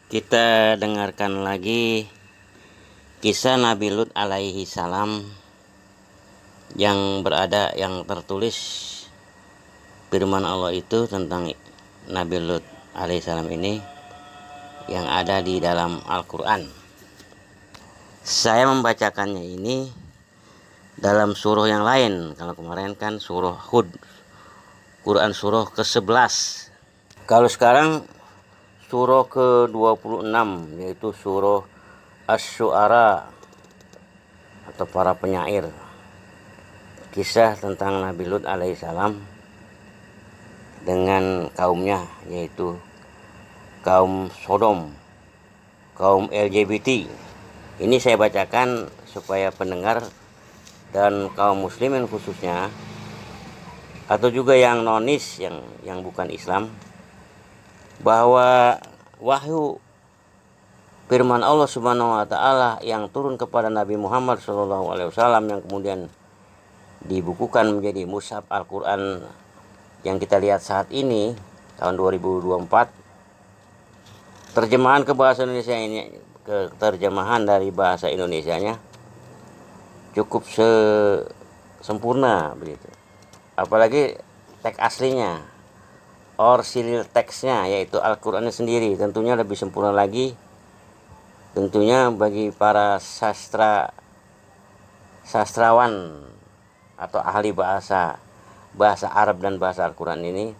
Kita dengarkan lagi kisah Nabi Lut alaihi salam yang tertulis firman Allah itu tentang Nabi Lut alaihi salam ini yang ada di dalam Al-Quran. Saya membacakannya ini dalam surah yang lain. Kalau kemarin kan surah Hud, Quran surah ke-11. Kalau sekarang surah ke-26, yaitu surah Asy-Syu'ara atau para penyair. Kisah tentang Nabi Lut alaihissalam dengan kaumnya, yaitu kaum Sodom, kaum LGBT. Ini saya bacakan supaya pendengar dan kaum muslimin khususnya, atau juga yang nonis, yang bukan Islam, bahwa wahyu firman Allah Subhanahu wa taala yang turun kepada Nabi Muhammad SAW yang kemudian dibukukan menjadi mushaf Al-Quran yang kita lihat saat ini tahun 2024, terjemahan ke bahasa Indonesia ini, terjemahan dari bahasa Indonesianya cukup sempurna begitu. Apalagi teks aslinya, orisinil teksnya, yaitu Al-Qurannya sendiri, tentunya lebih sempurna lagi. Tentunya bagi para sastrawan atau ahli bahasa Arab dan bahasa Al-Quran ini,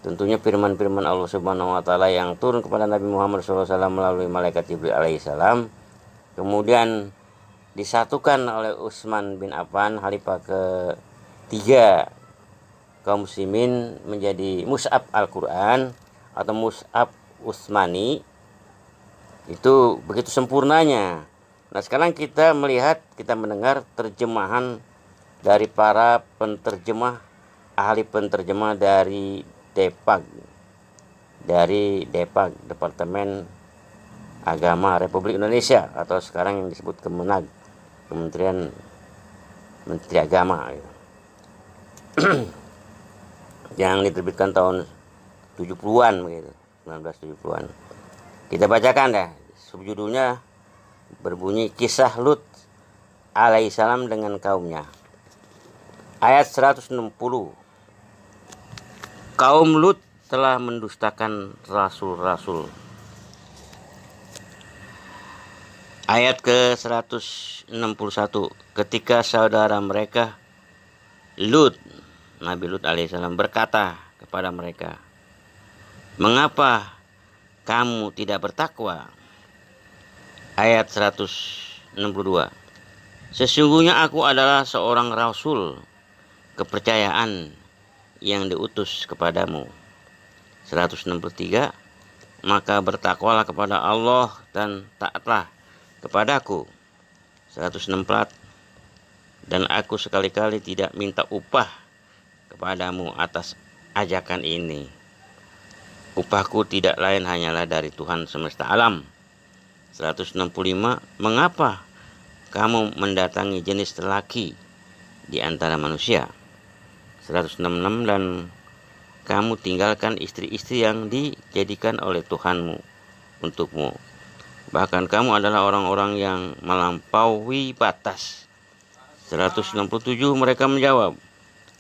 tentunya firman-firman Allah Subhanahu wa taala yang turun kepada Nabi Muhammad SAW melalui malaikat Jibril alaihissalam, kemudian disatukan oleh Utsman bin Affan, khalifah ketiga kaum muslimin, menjadi mushaf Al-Quran atau mushaf Utsmani. Itu begitu sempurnanya. Nah, sekarang kita mendengar terjemahan dari para penterjemah, ahli penterjemah dari DEPAG, Departemen Agama Republik Indonesia, atau sekarang yang disebut Kemenag, Kementerian Menteri Agama yang diterbitkan tahun 70-an begitu, 1970-an. Kita bacakan dah. Subjudulnya berbunyi Kisah Lut alaihissalam dengan kaumnya. Ayat 160. Kaum Lut telah mendustakan rasul-rasul. Ayat ke-161. Ketika saudara mereka Lut, Nabi Lut alaihissalam berkata kepada mereka, "Mengapa kamu tidak bertakwa?" Ayat 162. Sesungguhnya aku adalah seorang rasul kepercayaan yang diutus kepadamu. 163. Maka bertakwalah kepada Allah dan taatlah kepadaku. 164. Dan aku sekali-kali tidak minta upah kepadamu atas ajakan ini. Upahku tidak lain hanyalah dari Tuhan semesta alam. 165. Mengapa kamu mendatangi jenis lelaki di antara manusia? 166. Dan kamu tinggalkan istri-istri yang dijadikan oleh Tuhanmu untukmu. Bahkan kamu adalah orang-orang yang melampaui batas. 167. Mereka menjawab,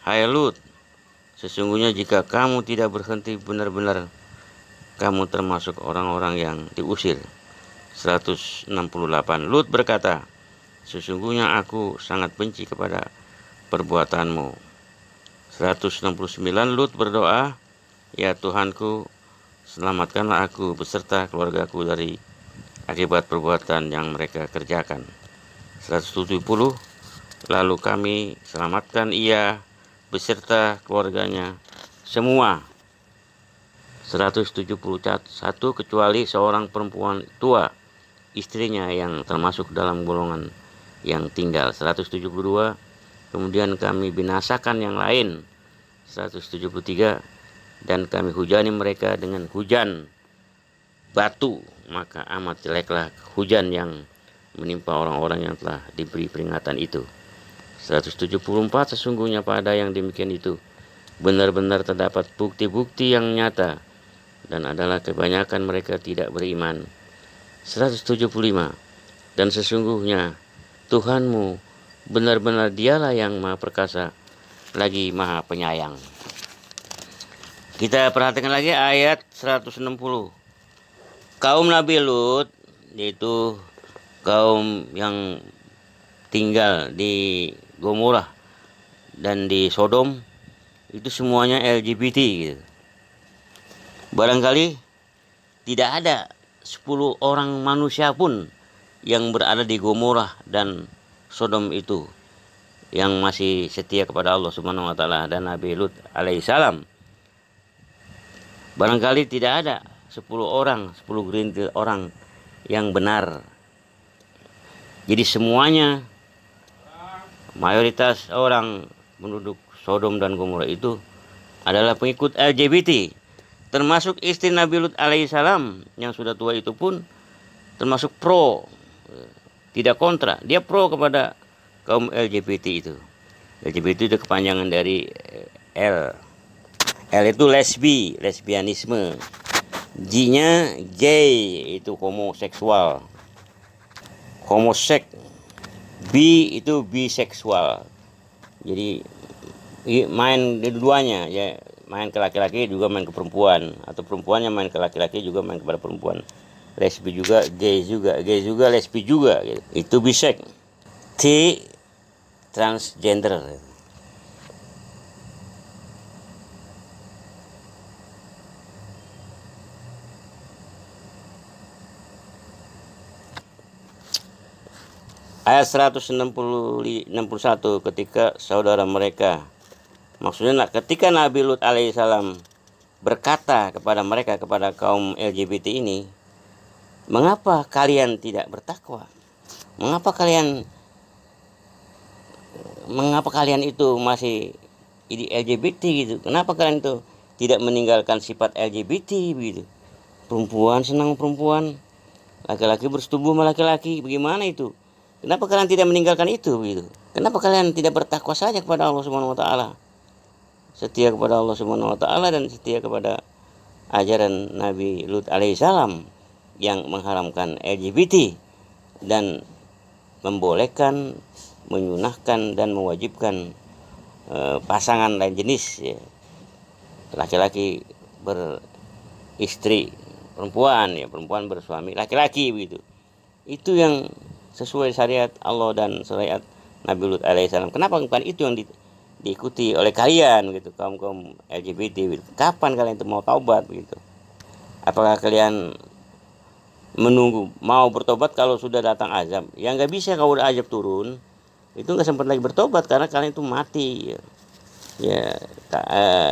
"Hai Lut, sesungguhnya jika kamu tidak berhenti, benar-benar kamu termasuk orang-orang yang diusir." 168. Lut berkata, "Sesungguhnya aku sangat benci kepada perbuatanmu." 169. Lut berdoa, "Ya Tuhanku, selamatkanlah aku beserta keluargaku dari akibat perbuatan yang mereka kerjakan." 170. Lalu kami selamatkan ia beserta keluarganya semua. 171. Kecuali seorang perempuan tua, istrinya, yang termasuk dalam golongan yang tinggal. 172. Kemudian kami binasakan yang lain. 173. Dan kami hujani mereka dengan hujan batu, maka amat jeleklah hujan yang menimpa orang-orang yang telah diberi peringatan itu. 174. Sesungguhnya pada yang demikian itu benar-benar terdapat bukti-bukti yang nyata dan adalah kebanyakan mereka tidak beriman. 175. Dan sesungguhnya Tuhanmu benar-benar dialah yang maha perkasa lagi maha penyayang. Kita perhatikan lagi ayat 160. Kaum Nabi Lut, yaitu kaum yang tinggal di Gomorrah dan di Sodom, itu semuanya LGBT gitu. Barangkali tidak ada 10 orang manusia pun yang berada di Gomorrah dan Sodom itu yang masih setia kepada Allah Subhanahu wa taala dan Nabi Lut alaihissalam. Barangkali tidak ada 10 orang, 10 gerintil orang yang benar. Jadi semuanya, mayoritas orang penduduk Sodom dan Gomorrah itu adalah pengikut LGBT. Termasuk istri Nabi Lut alaihissalam yang sudah tua itu pun termasuk pro, tidak kontra. Dia pro kepada kaum LGBT itu. LGBT itu kepanjangan dari L. L itu lesbianisme. G-nya gay, itu homoseksual. Homosek. B itu biseksual. Jadi main dua-duanya ya, main ke laki-laki juga main ke perempuan, atau perempuannya main ke laki-laki juga main kepada perempuan. Lesbi juga, gay juga, lesbi juga gitu. Itu bisek. T transgender. Ayat 161, ketika saudara mereka, maksudnya ketika Nabi Lut alaihissalam berkata kepada mereka, kepada kaum LGBT ini, mengapa kalian tidak bertakwa? Mengapa kalian itu masih di LGBT gitu? Kenapa kalian itu tidak meninggalkan sifat LGBT begitu? Perempuan senang perempuan, laki-laki bersetubuh sama laki-laki, bagaimana itu? Kenapa kalian tidak meninggalkan itu begitu? Kenapa kalian tidak bertakwa saja kepada Allah Subhanahu wa taala? Setia kepada Allah Subhanahu wa taala dan setia kepada ajaran Nabi Lut alaihissalam yang mengharamkan LGBT dan membolehkan, menyunahkan dan mewajibkan pasangan lain jenis ya. Laki-laki beristri perempuan ya, perempuan bersuami laki-laki begitu. Itu yang sesuai syariat Allah dan syariat Nabi Lut alaihissalam. Kenapa bukan itu yang diikuti oleh kalian gitu, kaum LGBT gitu. Kapan kalian itu mau taubat begitu? Apakah kalian menunggu mau bertobat kalau sudah datang azab? Ya nggak bisa, kalau udah azab turun itu nggak sempat lagi bertobat karena kalian itu mati ya.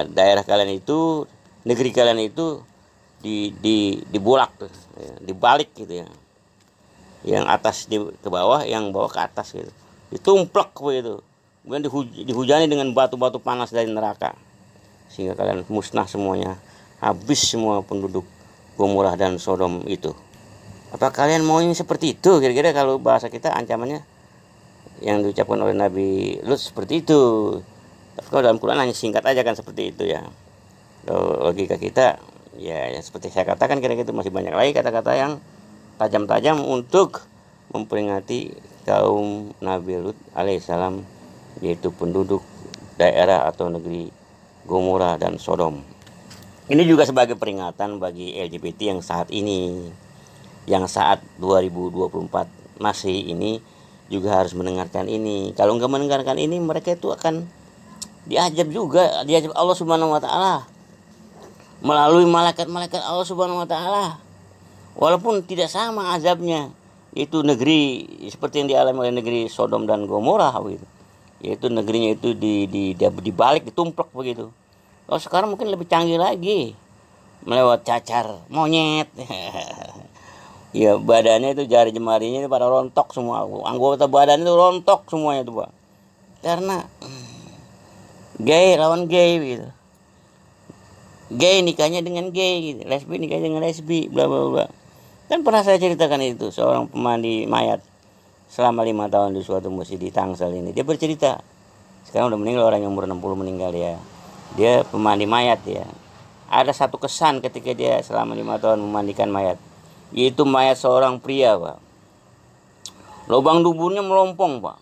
Daerah kalian itu, negeri kalian itu dibolak tuh ya, dibalik gitu ya, yang atas ke bawah, yang bawah ke atas gitu, ditumplak begitu, kemudian dihujani dengan batu-batu panas dari neraka sehingga kalian musnah semuanya, habis semua penduduk Gomorrah dan Sodom itu. Apa kalian mau ini seperti itu? Kira-kira kalau bahasa kita ancamannya yang diucapkan oleh Nabi Lut seperti itu. Tapi kalau dalam Quran hanya singkat aja kan seperti itu ya. Logika kita ya seperti saya katakan, kira-kira itu masih banyak lagi kata-kata yang tajam-tajam untuk memperingati kaum Nabi Lut alaihissalam, yaitu penduduk daerah atau negeri Gomorrah dan Sodom. Ini juga sebagai peringatan bagi LGBT yang saat ini, yang saat 2024 masih ini juga harus mendengarkan ini. Kalau nggak mendengarkan ini, mereka itu akan diajab juga, diajab Allah Subhanahu wa taala melalui malaikat-malaikat Allah Subhanahu wa taala. Walaupun tidak sama azabnya, yaitu negeri seperti yang dialami oleh negeri Sodom dan Gomorrah begitu. Yaitu negerinya itu dibalik, ditumplak begitu. Kalau sekarang mungkin lebih canggih lagi, melewat cacar monyet. Ya badannya itu, jari jemarinya itu pada rontok semua, anggota badan itu rontok semuanya itu Pak. Karena gay lawan gay gitu. Gay nikahnya dengan gay gitu. Lesbi nikahnya dengan lesbi, bla bla bla. Kan pernah saya ceritakan itu, seorang pemandi mayat selama 5 tahun di suatu masjid di Tangsel ini. Dia bercerita, sekarang udah meninggal, orang yang umur 60 meninggal ya. Dia pemandi mayat ya. ada satu kesan ketika dia selama 5 tahun memandikan mayat, yaitu mayat seorang pria, Pak. Lubang duburnya melompong, Pak.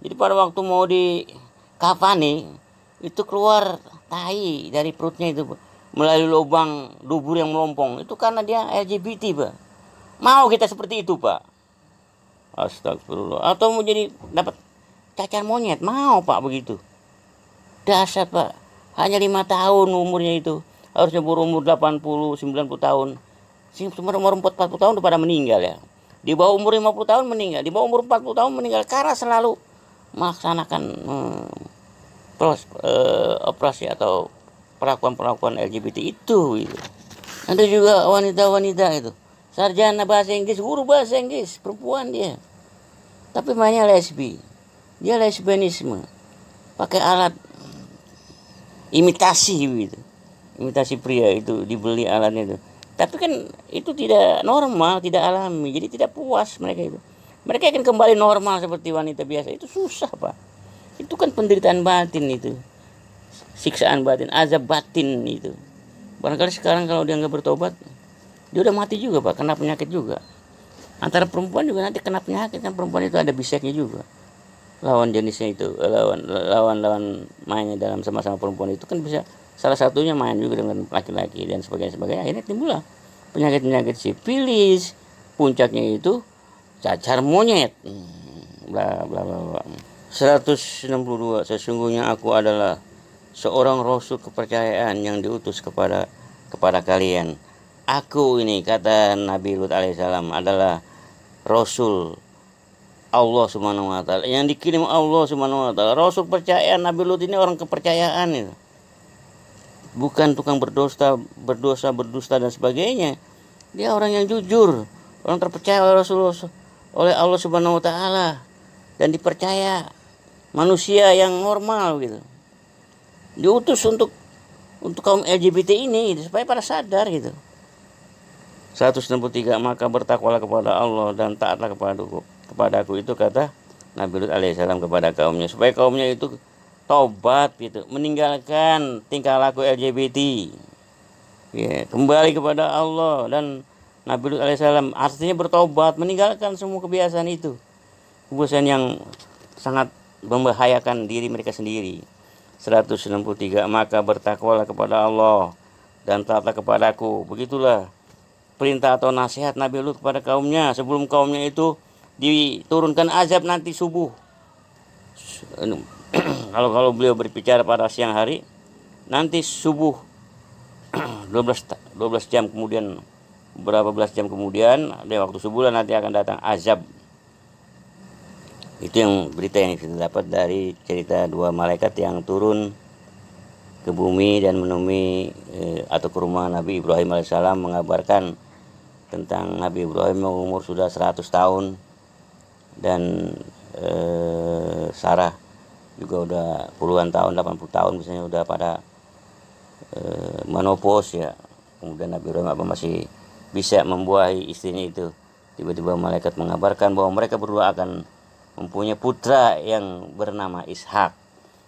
Jadi pada waktu mau dikafani itu keluar tai dari perutnya itu, Pak, melalui lubang dubur yang melompong. Itu karena dia LGBT, Pak. Mau kita seperti itu, Pak? Astagfirullah. Atau mau jadi dapat cacar monyet, mau, Pak, begitu? Dasar, Pak. Hanya 5 tahun umurnya itu. Harusnya berumur 80, 90 tahun. Umur 40 tahun udah pada meninggal ya. Di bawah umur 50 tahun meninggal. Di bawah umur 40 tahun meninggal karena selalu melaksanakan operasi atau perlakuan LGBT itu. Ada juga wanita-wanita itu. Sarjana bahasa Inggris, guru bahasa Inggris, perempuan dia. Tapi mainnya lesbi. Dia lesbianisme. Pakai alat imitasi gitu. Imitasi pria itu, dibeli alatnya itu. Tapi kan itu tidak normal, tidak alami. Jadi tidak puas mereka itu. Mereka akan kembali normal seperti wanita biasa. Itu susah, Pak. Itu kan penderitaan batin itu. Siksaan batin, azab batin itu. Barangkali sekarang kalau dia nggak bertobat, dia udah mati juga, Pak. Kena penyakit juga. Antara perempuan juga nanti kena penyakit. Kan perempuan itu ada biseknya juga. Lawan jenisnya itu, lawan mainnya dalam sama-sama perempuan itu kan bisa salah satunya main juga dengan laki-laki dan sebagainya. Akhirnya timbullah penyakit-penyakit sifilis, puncaknya itu cacar monyet. Bla bla bla. 162. Sesungguhnya aku adalah seorang rasul kepercayaan yang diutus kepada kalian. Aku ini, kata Nabi Lut alaihissalam, adalah rasul Allah subhanahu wa ta'ala, yang dikirim Allah subhanahu wa ta'ala. Rasul percayaan. Nabi Lut ini orang kepercayaan itu. Bukan tukang berdosa, berdusta dan sebagainya. Dia orang yang jujur, orang terpercaya oleh Rasulullah, oleh Allah subhanahu wa ta'ala, dan dipercaya, manusia yang normal gitu. Diutus untuk kaum LGBT ini gitu, supaya pada sadar gitu. 163. Maka bertakwalah kepada Allah dan taatlah kepadaku, itu kata Nabi Lut alaihissalam kepada kaumnya, supaya kaumnya itu tobat gitu, meninggalkan tingkah laku LGBT, ya, kembali kepada Allah. Dan Nabi Lut alaihissalam artinya bertobat, meninggalkan semua kebiasaan itu, kebiasaan yang sangat membahayakan diri mereka sendiri. 163. Maka bertakwalah kepada Allah dan taatlah kepadaku. Begitulah perintah atau nasihat Nabi Lut kepada kaumnya sebelum kaumnya itu diturunkan azab nanti subuh. Kalau beliau berbicara pada siang hari, nanti subuh 12 jam kemudian, berapa belas jam kemudian, dari waktu subuh nanti akan datang azab. Itu yang berita yang kita dapat dari cerita 2 malaikat yang turun ke bumi dan menemui atau ke rumah Nabi Ibrahim alaihissalam, mengabarkan tentang Nabi Ibrahim yang umur sudah 100 tahun dan Sarah juga udah puluhan tahun, 80 tahun misalnya, udah pada menopause ya. Kemudian Nabi Ibrahim masih bisa membuahi istrinya itu. Tiba-tiba malaikat mengabarkan bahwa mereka berdua akan mempunyai putra yang bernama Ishak.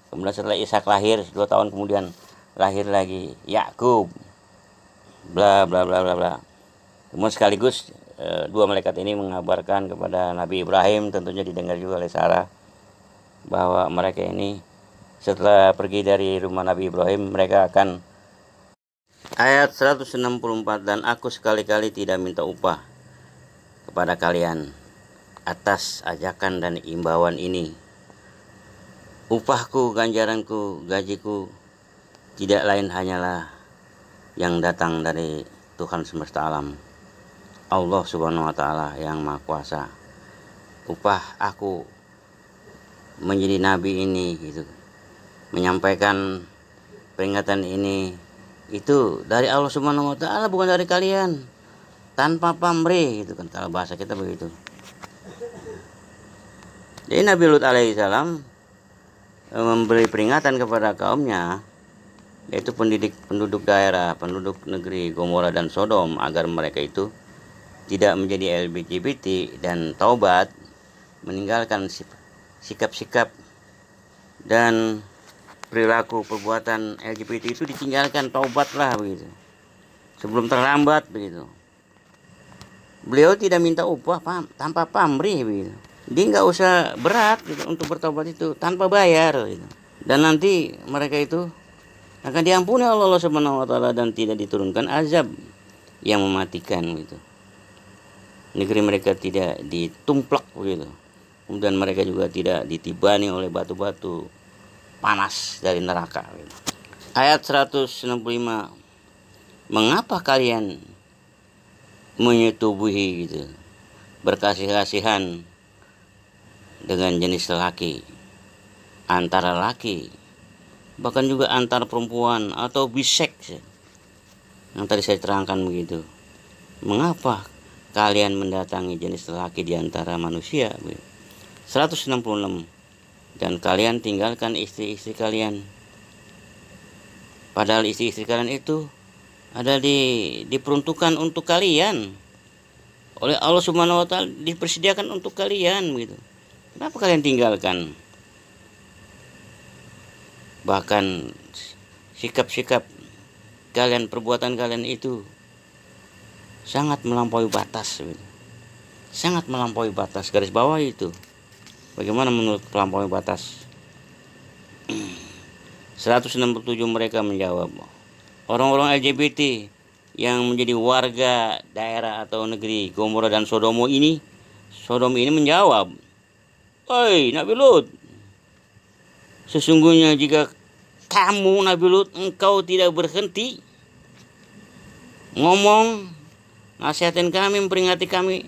Kemudian setelah Ishak lahir, 2 tahun kemudian lahir lagi Yakub. Bla bla bla bla bla. Kemudian sekaligus 2 malaikat ini mengabarkan kepada Nabi Ibrahim, tentunya didengar juga oleh Sarah, bahwa mereka ini setelah pergi dari rumah Nabi Ibrahim, mereka akan, ayat 164, dan aku sekali-kali tidak minta upah kepada kalian atas ajakan dan imbauan ini. Upahku, ganjaranku, gajiku tidak lain hanyalah yang datang dari Tuhan semesta alam, Allah subhanahu wa ta'ala yang maha kuasa. Upah aku menjadi nabi ini gitu, menyampaikan peringatan ini, itu dari Allah subhanahu wa ta'ala, bukan dari kalian, tanpa pamrih gitu kan, kalau bahasa kita begitu. Jadi Nabi Lut alaihissalam memberi peringatan kepada kaumnya, yaitu penduduk daerah, penduduk negeri Gomora dan Sodom, agar mereka itu tidak menjadi LGBT dan taubat, meninggalkan sikap-sikap dan perilaku perbuatan LGBT itu ditinggalkan, taubatlah begitu. Sebelum terlambat begitu. Beliau tidak minta upah tanpa pamrih begitu. Dia nggak usah berat gitu untuk bertobat itu tanpa bayar gitu. Dan nanti mereka itu akan diampuni Allah Subhanahu wa taala dan tidak diturunkan azab yang mematikan gitu. Negeri mereka tidak ditumplak begitu. Kemudian mereka juga tidak ditibani oleh batu-batu panas dari neraka gitu. Ayat 165. Mengapa kalian menyetubuhi gitu, berkasih-kasihan dengan jenis laki, antara laki, bahkan juga antar perempuan atau biseks yang tadi saya terangkan begitu. Mengapa kalian mendatangi jenis laki di antara manusia? 166. Dan kalian tinggalkan istri-istri kalian, padahal istri-istri kalian itu ada diperuntukkan untuk kalian oleh Allah Subhanahu wa taala, dipersediakan untuk kalian begitu. Kenapa kalian tinggalkan? Bahkan sikap-sikap kalian, perbuatan kalian itu sangat melampaui batas begitu. Sangat melampaui batas. Garis bawah itu. Bagaimana menurut melampaui batas? 167 mereka menjawab. Orang-orang LGBT yang menjadi warga daerah atau negeri Gomora dan Sodom ini menjawab, "Oi Nabi Lut, sesungguhnya jika kamu Nabi Lut engkau tidak berhenti ngomong, nasihatin kami, memperingati kami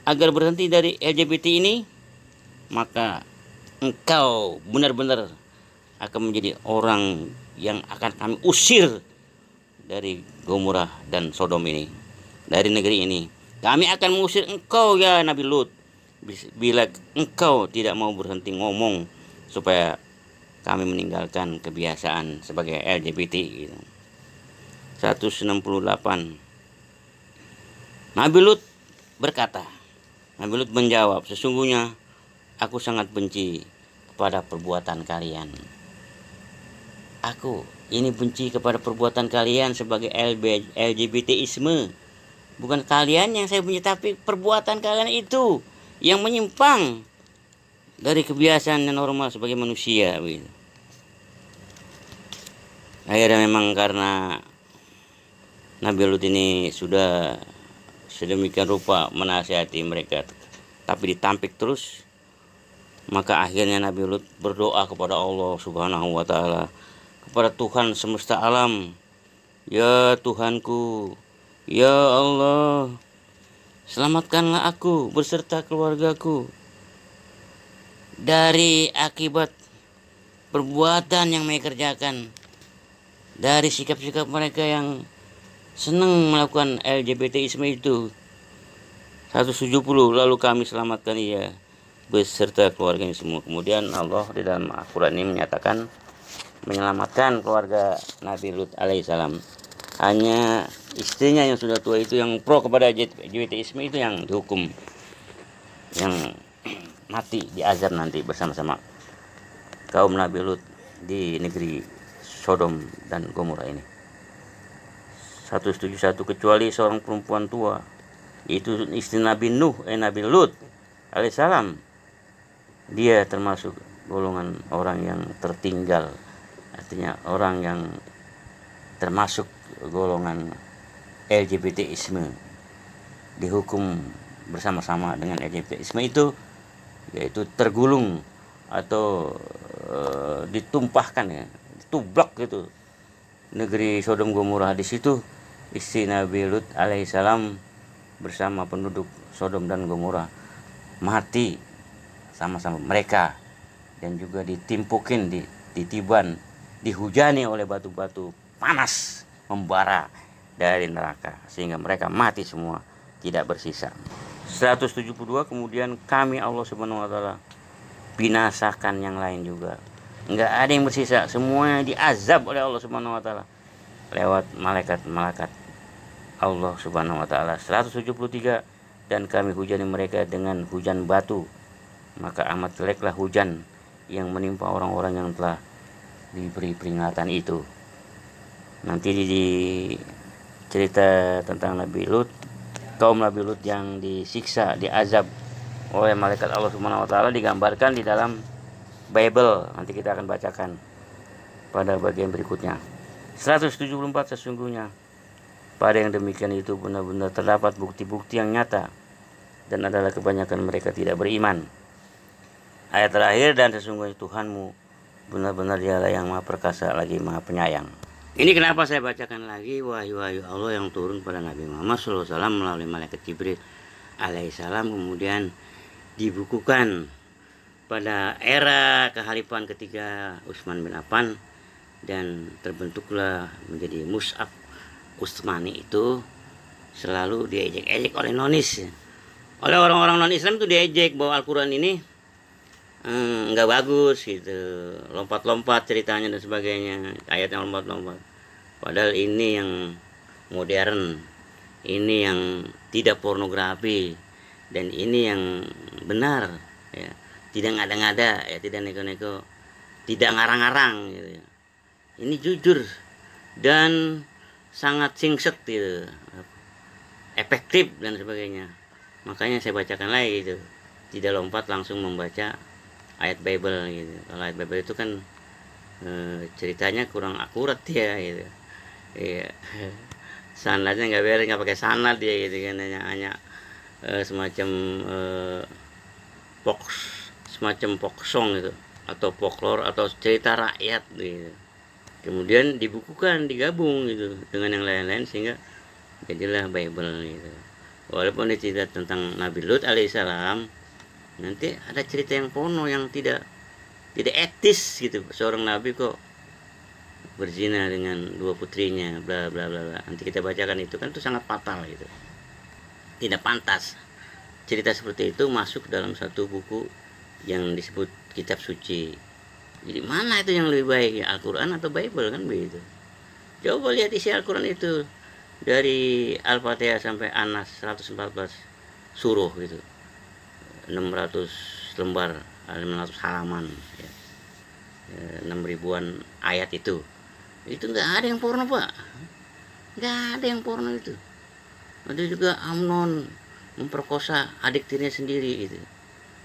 agar berhenti dari LGBT ini, maka engkau benar-benar akan menjadi orang yang akan kami usir dari Gomorrah dan Sodom ini, dari negeri ini. Kami akan mengusir engkau ya Nabi Lut, bila engkau tidak mau berhenti ngomong, supaya kami meninggalkan kebiasaan sebagai LGBT gitu." 168. Nabi Lut berkata, Nabi Lut menjawab, "Sesungguhnya aku sangat benci kepada perbuatan kalian. Aku ini benci kepada perbuatan kalian sebagai LGBT-isme. Bukan kalian yang saya benci, tapi perbuatan kalian itu yang menyimpang dari kebiasaan dan normal sebagai manusia." Begitu. Akhirnya memang karena Nabi Lut ini sudah sedemikian rupa menasihati mereka, tapi ditampik terus, maka akhirnya Nabi Lut berdoa kepada Allah Subhanahu wa taala, kepada Tuhan semesta alam, "Ya Tuhanku, ya Allah, selamatkanlah aku beserta keluargaku dari akibat perbuatan yang mereka kerjakan, dari sikap-sikap mereka yang senang melakukan LGBTisme itu." 170. Lalu kami selamatkan ia beserta keluarganya semua. Kemudian Allah di dalam Al-Quran ini menyatakan menyelamatkan keluarga Nabi Lut alaihissalam. Hanya istrinya yang sudah tua itu, yang pro kepada LGBTisme itu, yang dihukum, yang mati, diazab nanti bersama-sama kaum Nabi Lut di negeri Sodom dan Gomorrah ini. 171. Kecuali seorang perempuan tua, yaitu istri Nabi Nabi Lut alaihissalam. Dia termasuk golongan orang yang tertinggal, artinya orang yang termasuk golongan LGBTisme, dihukum bersama-sama dengan LGBTisme itu, yaitu tergulung atau ditumpahkan, ya, ditublak gitu negeri Sodom Gomorrah. Di situ istri Nabi Lut alaihissalam bersama penduduk Sodom dan Gomorrah mati sama-sama mereka, dan juga ditimpukin, ditiban, dihujani oleh batu-batu panas membara dari neraka, sehingga mereka mati semua, tidak bersisa. 172. Kemudian kami Allah Subhanahu wa taala binasakan yang lain juga, enggak ada yang bersisa, semuanya diazab oleh Allah Subhanahu wa taala lewat malaikat-malaikat Allah Subhanahu wa taala. 173. Dan kami hujani mereka dengan hujan batu, maka amat jeleklah hujan yang menimpa orang-orang yang telah diberi peringatan itu. Nanti di cerita tentang Nabi Lut, kaum Nabi Lut yang disiksa, diazab oleh malaikat Allah Subhanahu wa taala digambarkan di dalam Bible. Nanti kita akan bacakan pada bagian berikutnya. 174 sesungguhnya pada yang demikian itu benar-benar terdapat bukti-bukti yang nyata dan adalah kebanyakan mereka tidak beriman. Ayat terakhir, dan sesungguhnya Tuhanmu benar-benar dialah yang maha perkasa lagi maha penyayang. Ini kenapa saya bacakan lagi wahyu-wahyu Allah yang turun pada Nabi Muhammad SAW melalui malaikat Jibril alaihissalam, kemudian dibukukan pada era kehalifan ketiga Utsman bin Affan, dan terbentuklah menjadi Mushaf Utsmani. Itu selalu diejek-ejek oleh nonis, oleh orang-orang non-Islam itu diejek bahwa Al-Quran ini nggak bagus gitu, lompat-lompat ceritanya dan sebagainya, ayatnya lompat-lompat. Padahal ini yang modern, ini yang tidak pornografi, dan ini yang benar ya, tidak ngada-ngada ya, tidak neko-neko, tidak ngarang-ngarang gitu ya. Ini jujur dan sangat singset gitu, efektif dan sebagainya. Makanya saya bacakan lagi gitu, tidak lompat langsung membaca ayat Bible gitu. Kalau ayat Bible itu kan ceritanya kurang akurat ya gitu. Iya. Sanadnya nggak beres, nggak pakai sanad dia gitu kan, hanya semacam semacam folk song gitu, atau folklore atau cerita rakyat gitu. Kemudian dibukukan, digabung gitu dengan yang lain-lain sehingga jadilah Bible gitu. Walaupun cerita tentang Nabi Lut alaihissalam, nanti ada cerita yang porno yang tidak etis gitu. Seorang nabi kok berzina dengan dua putrinya, bla bla bla bla. Nanti kita bacakan itu kan, itu sangat fatal gitu. Tidak pantas cerita seperti itu masuk dalam satu buku yang disebut kitab suci. Jadi mana itu yang lebih baik ya, Al-Quran atau Bible kan begitu. Coba lihat isi Al-Quran itu dari Al-Fatihah sampai An-Nas 114 suruh gitu, 600 lembar, 600 halaman ya. 6 ribuan ayat itu nggak ada yang porno pak, nggak ada yang porno itu. Ada juga Amnon memperkosa adik tirinya sendiri gitu,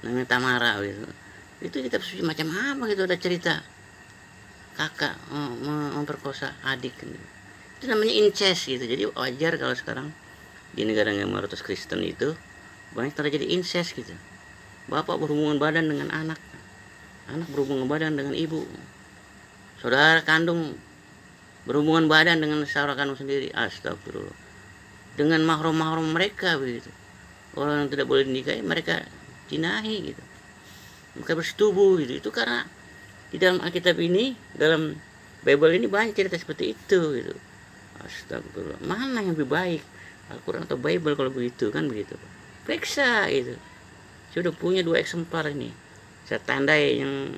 namanya Tamara gitu. Itu kitab suci macam apa gitu, ada cerita kakak memperkosa adik gitu. Itu namanya incest gitu. Jadi wajar kalau sekarang di negara yang mayoritas Kristen itu banyak terjadi incest gitu. Bapak berhubungan badan dengan anak, anak berhubungan badan dengan ibu, saudara kandung berhubungan badan dengan saudara kandung sendiri. Astagfirullah. Dengan mahram-mahram mereka begitu. Orang yang tidak boleh dinikahi mereka zinahi gitu, mereka bersetubuh gitu. Itu karena di dalam Alkitab ini, dalam Bible ini banyak cerita seperti itu gitu. Astagfirullah. Mana yang lebih baik, Al-Quran atau Bible kalau begitu kan begitu. Periksa gitu. Saya udah punya 2 eksemplar ini, saya tandai yang